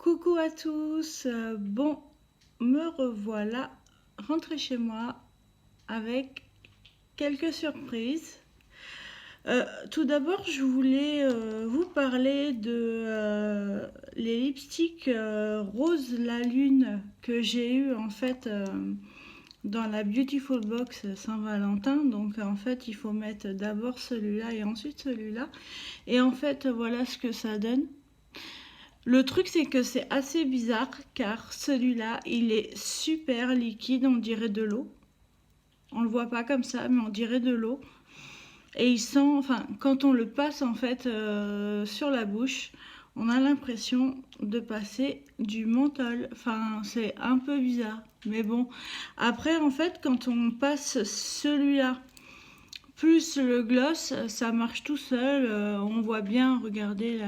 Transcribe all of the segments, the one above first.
Coucou à tous, bon, me revoilà rentrée chez moi avec quelques surprises. Tout d'abord, je voulais vous parler de les lipsticks rose la lune que j'ai eu en fait dans la Beautiful Box Saint-Valentin. Donc en fait, il faut mettre d'abord celui-là et ensuite celui-là. Et en fait, voilà ce que ça donne. Le truc, c'est que c'est assez bizarre car celui-là, il est super liquide, on dirait de l'eau. On le voit pas comme ça, mais on dirait de l'eau. Et il sent, enfin, quand on le passe en fait sur la bouche, on a l'impression de passer du menthol. Enfin, c'est un peu bizarre. Mais bon, après, en fait, quand on passe celui-là plus le gloss, ça marche tout seul. On voit bien, regardez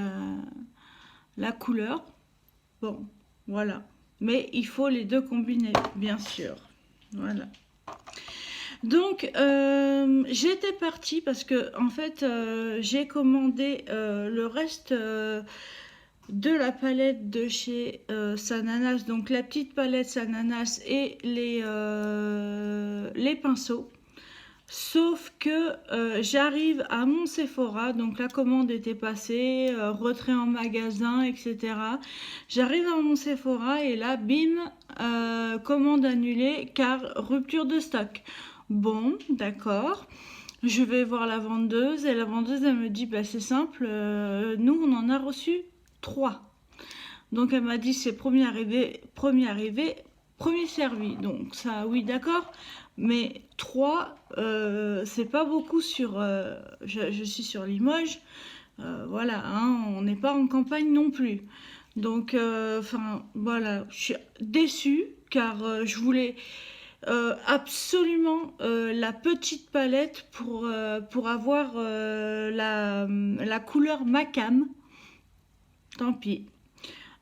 la couleur. Bon, voilà. Mais il faut les deux combiner, bien sûr. Voilà. Donc, j'étais partie parce que, en fait, j'ai commandé le reste de la palette de chez Sananas. Donc, la petite palette Sananas et les pinceaux. Sauf que j'arrive à mon Sephora, donc la commande était passée, retrait en magasin, etc. J'arrive à mon Sephora et là, bim, commande annulée car rupture de stock. Bon, d'accord. Je vais voir la vendeuse et la vendeuse elle me dit bah c'est simple, nous on en a reçu 3. Donc elle m'a dit c'est premier arrivé, premier servi. Donc ça oui d'accord. Mais 3, c'est pas beaucoup sur... je suis sur Limoges. Voilà, hein, on n'est pas en campagne non plus. Donc, enfin, voilà, je suis déçue car je voulais absolument la petite palette pour avoir la couleur macam. Tant pis.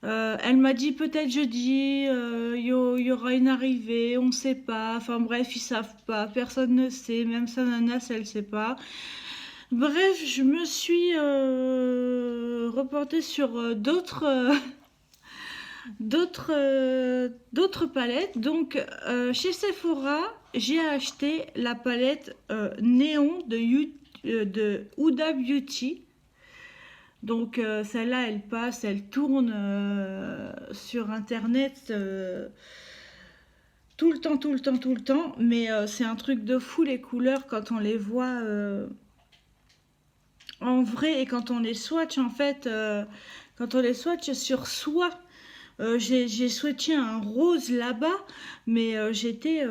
Elle m'a dit peut-être jeudi, y aura une arrivée, on ne sait pas. Enfin bref, ils savent pas, personne ne sait, même Sananas, elle ne sait pas. Bref, je me suis reportée sur d'autres palettes. Donc chez Sephora, j'ai acheté la palette néon de Huda Beauty. Donc celle-là, elle passe, elle tourne sur Internet tout le temps, tout le temps, tout le temps. Mais c'est un truc de fou les couleurs quand on les voit en vrai et quand on les swatch en fait. Quand on les swatch sur soi. J'ai swatché un rose là-bas, mais j'étais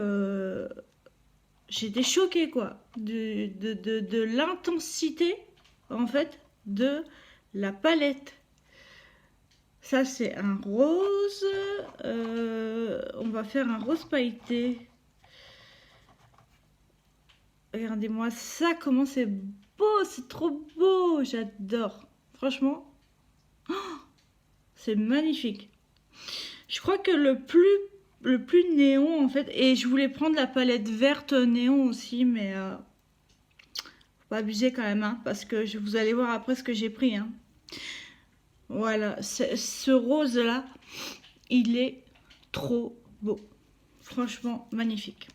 choquée quoi. De l'intensité en fait de la palette. Ça, c'est un rose. On va faire un rose pailleté. Regardez-moi ça, comment c'est beau, c'est trop beau. J'adore. Franchement, c'est magnifique. Je crois que le plus néon, en fait, et je voulais prendre la palette verte néon aussi, mais faut pas abuser quand même, hein, parce que vous allez voir après ce que j'ai pris, hein. Voilà, ce rose-là, il est trop beau. Franchement, magnifique.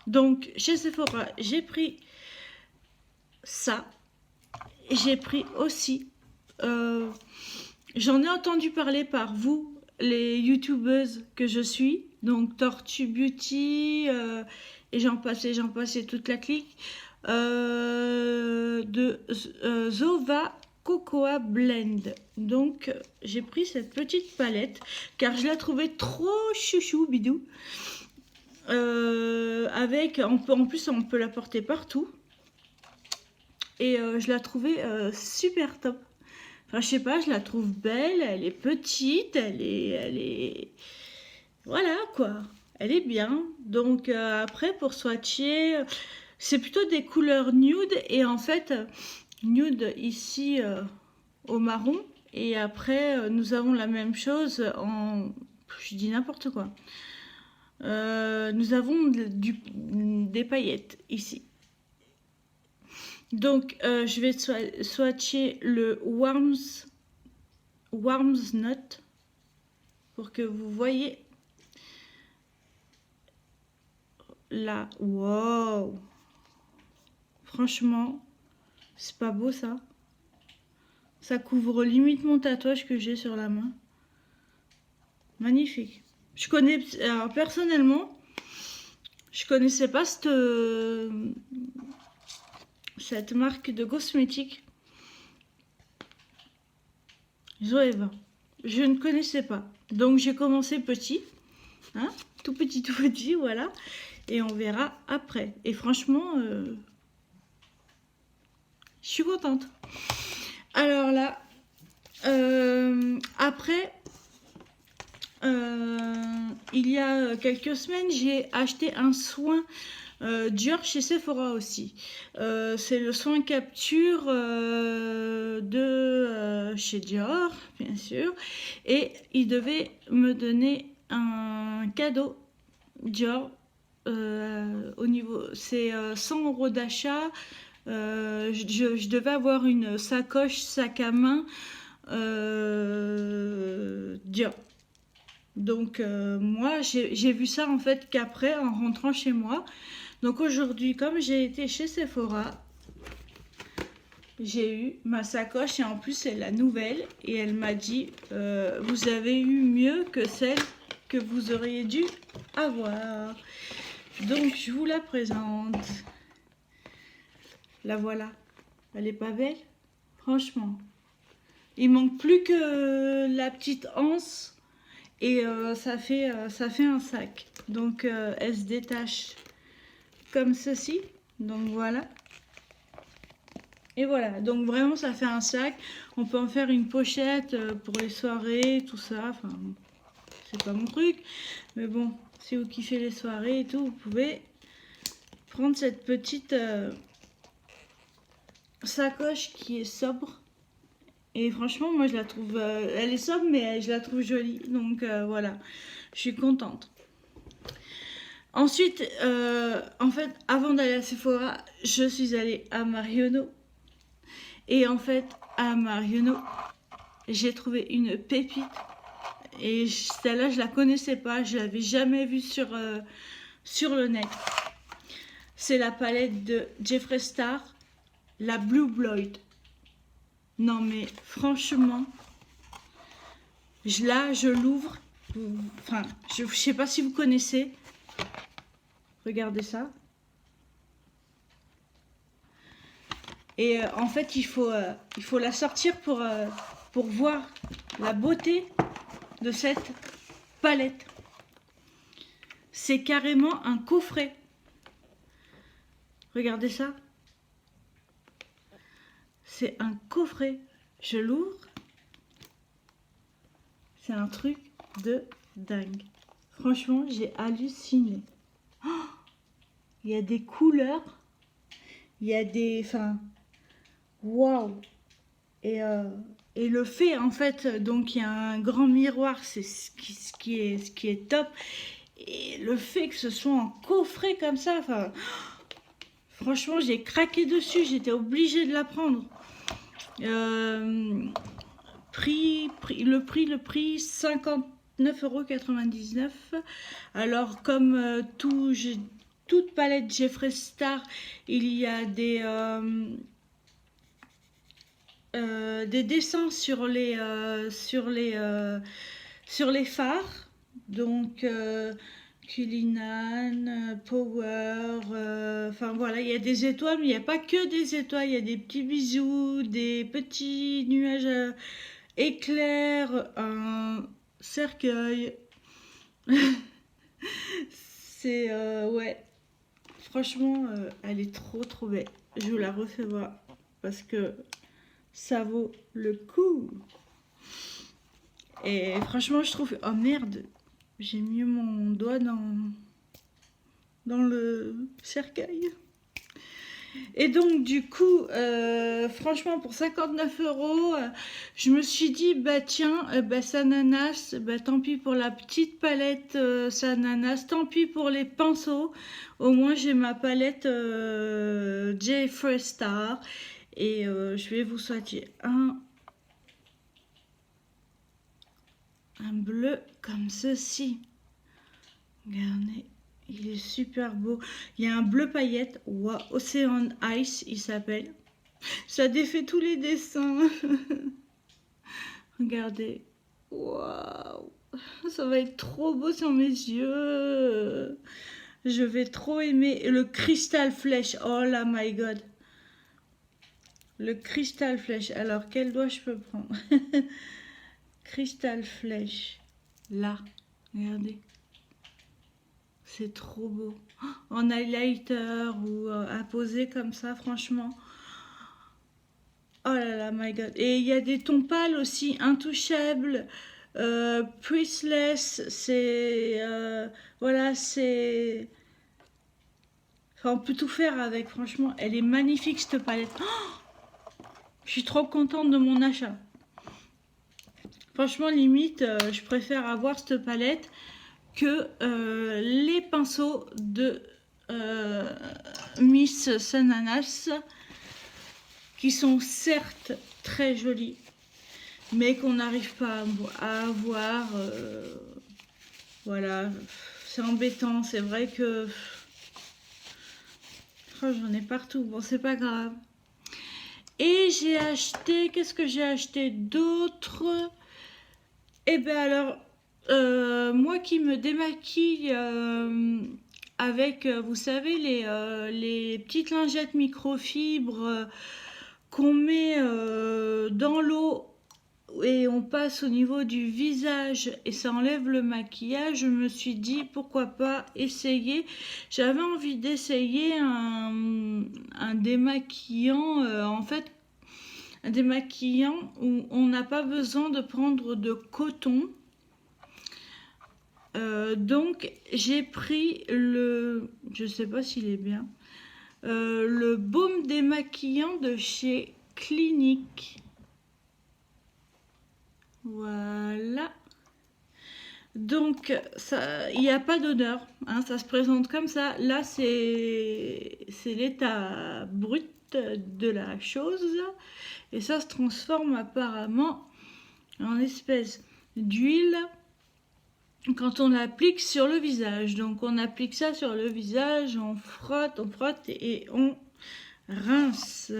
Donc, chez Sephora, j'ai pris ça. J'ai pris aussi... j'en ai entendu parler par vous, les youtubeuses que je suis. Donc, Tortue Beauty, et j'en passais toute la clique. De Zova Cocoa Blend. Donc j'ai pris cette petite palette car je la trouvais trop chouchou bidou. Avec en plus on peut la porter partout et je la trouvais super top. Enfin je sais pas, je la trouve belle, elle est petite, elle est voilà quoi, elle est bien. Donc après pour swatcher, c'est plutôt des couleurs nude et en fait nude ici au marron et après nous avons la même chose en, je dis n'importe quoi, nous avons des paillettes ici. Donc je vais swatcher le Warm's Nut. pour que vous voyez. Là, wow! Franchement, c'est pas beau ça? Ça couvre limite mon tatouage que j'ai sur la main. Magnifique. Je connais, alors personnellement, je connaissais pas cette marque de cosmétiques. Zoeva. Je ne connaissais pas. Donc j'ai commencé petit, hein, tout petit, voilà. Et on verra après. Et franchement, je suis contente. Alors là, après, il y a quelques semaines, j'ai acheté un soin Dior chez Sephora aussi. C'est le soin capture de chez Dior, bien sûr. Et il devait me donner un cadeau Dior. Au niveau, c'est 100 € d'achat. Je devais avoir une sacoche, sac à main Dior. Donc moi j'ai vu ça en fait qu'après en rentrant chez moi. Donc aujourd'hui, comme j'ai été chez Sephora, j'ai eu ma sacoche et en plus c'est la nouvelle et elle m'a dit vous avez eu mieux que celle que vous auriez dû avoir. Donc je vous la présente. La voilà. Elle est pas belle? Franchement. Il manque plus que la petite anse et ça fait un sac. Donc elle se détache comme ceci. Donc voilà. Et voilà. Donc vraiment ça fait un sac. On peut en faire une pochette pour les soirées, tout ça. Enfin, c'est pas mon truc. Mais bon, si vous kiffez les soirées et tout, vous pouvez prendre cette petite sacoche qui est sobre. Et franchement, moi je la trouve, elle est sobre, mais je la trouve jolie. Donc voilà, je suis contente. Ensuite, en fait, avant d'aller à Sephora, je suis allée à Marionneau. Et en fait, à Marionneau, j'ai trouvé une pépite. Et celle-là, je la connaissais pas, je l'avais jamais vue sur le net. C'est la palette de Jeffree Star, la Blue Blood. Non mais franchement, je l'ouvre. Enfin, je sais pas si vous connaissez. Regardez ça. Et en fait, il faut la sortir pour voir la beauté de cette palette. C'est carrément un coffret. Regardez ça. C'est un coffret. Je l'ouvre. C'est un truc de dingue. Franchement, j'ai halluciné. Oh, il y a des couleurs. Il y a des... Enfin... Waouh! Et le fait, en fait, donc il y a un grand miroir, c'est ce qui est top. Et le fait que ce soit en coffret comme ça, enfin... Franchement, j'ai craqué dessus. J'étais obligée de la prendre. Le prix 59,99 €. Alors comme toute palette Jeffree Star, il y a des dessins sur les phares. Donc Cullinan, Power, enfin voilà, il y a des étoiles, mais il n'y a pas que des étoiles, il y a des petits bisous, des petits nuages éclairs, un cercueil. C'est ouais, franchement, elle est trop belle. Je vous la refais voir parce que ça vaut le coup. Et franchement, je trouve, oh merde, j'ai mis mon doigt dans le cercueil. Et donc du coup, franchement pour 59 €, je me suis dit bah tiens, Sananas, bah tant pis pour la petite palette Sananas, tant pis pour les pinceaux. Au moins j'ai ma palette Jeffree Star et je vais vous souhaiter un un bleu comme ceci. Regardez, il est super beau. Il y a un bleu paillette, wow, Ocean Ice, il s'appelle. Ça défait tous les dessins. Regardez, waouh, ça va être trop beau sur mes yeux. Je vais trop aimer le Crystal Flèche. Oh là, my God. Le Crystal Flèche. Alors, quel doigt je peux prendre? Crystal Flèche. Là, regardez. C'est trop beau. En highlighter ou à poser comme ça, franchement. Oh là là, my God. Et il y a des tons pâles aussi, intouchables. Priceless, c'est... voilà, c'est... Enfin, on peut tout faire avec, franchement. Elle est magnifique, cette palette. Oh, je suis trop contente de mon achat. Franchement, limite, je préfère avoir cette palette que les pinceaux de Miss Sananas, qui sont certes très jolis, mais qu'on n'arrive pas à avoir. Voilà, c'est embêtant. C'est vrai que oh, j'en ai partout. Bon, c'est pas grave. Et j'ai acheté, qu'est-ce que j'ai acheté d'autre? Eh bien alors, moi qui me démaquille avec, vous savez, les petites lingettes microfibres qu'on met dans l'eau et on passe au niveau du visage et ça enlève le maquillage, je me suis dit pourquoi pas essayer. J'avais envie d'essayer un démaquillant, en fait, un démaquillant où on n'a pas besoin de prendre de coton. Donc j'ai pris le, je sais pas s'il est bien, le baume démaquillant de chez Clinique. Voilà. Donc ça, il n'y a pas d'odeur, hein, ça se présente comme ça. Là c'est l'état brut de la chose et ça se transforme apparemment en espèce d'huile quand on l'applique sur le visage. Donc on applique ça sur le visage, on frotte et on rince.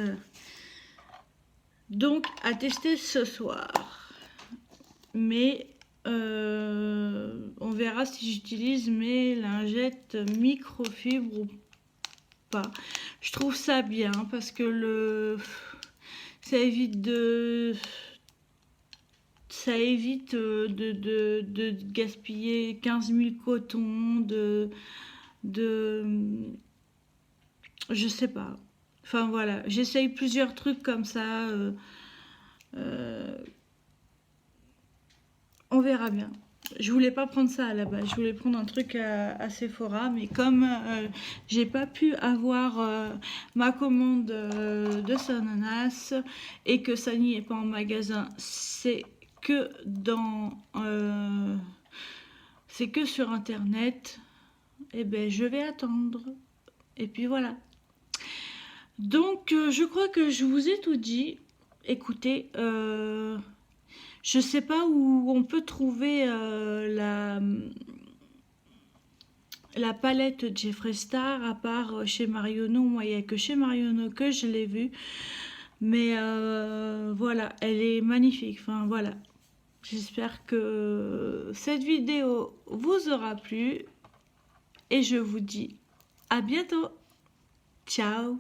Donc à tester ce soir. Mais on verra si j'utilise mes lingettes microfibre ou pas. Je trouve ça bien parce que ça évite de gaspiller 15 000 cotons, je sais pas. Enfin voilà, j'essaye plusieurs trucs comme ça. On verra bien. Je voulais pas prendre ça à la base, je voulais prendre un truc à Sephora, mais comme j'ai pas pu avoir ma commande de Sananas et que ça n'y est pas en magasin, c'est que c'est que sur internet, et ben je vais attendre. Et puis voilà. Donc je crois que je vous ai tout dit. Écoutez, je sais pas où on peut trouver la palette Jeffree Star à part chez Marionneau. Moi, il n'y a que chez Marionneau que je l'ai vue. Mais voilà, elle est magnifique. Enfin voilà. J'espère que cette vidéo vous aura plu. Et je vous dis à bientôt. Ciao.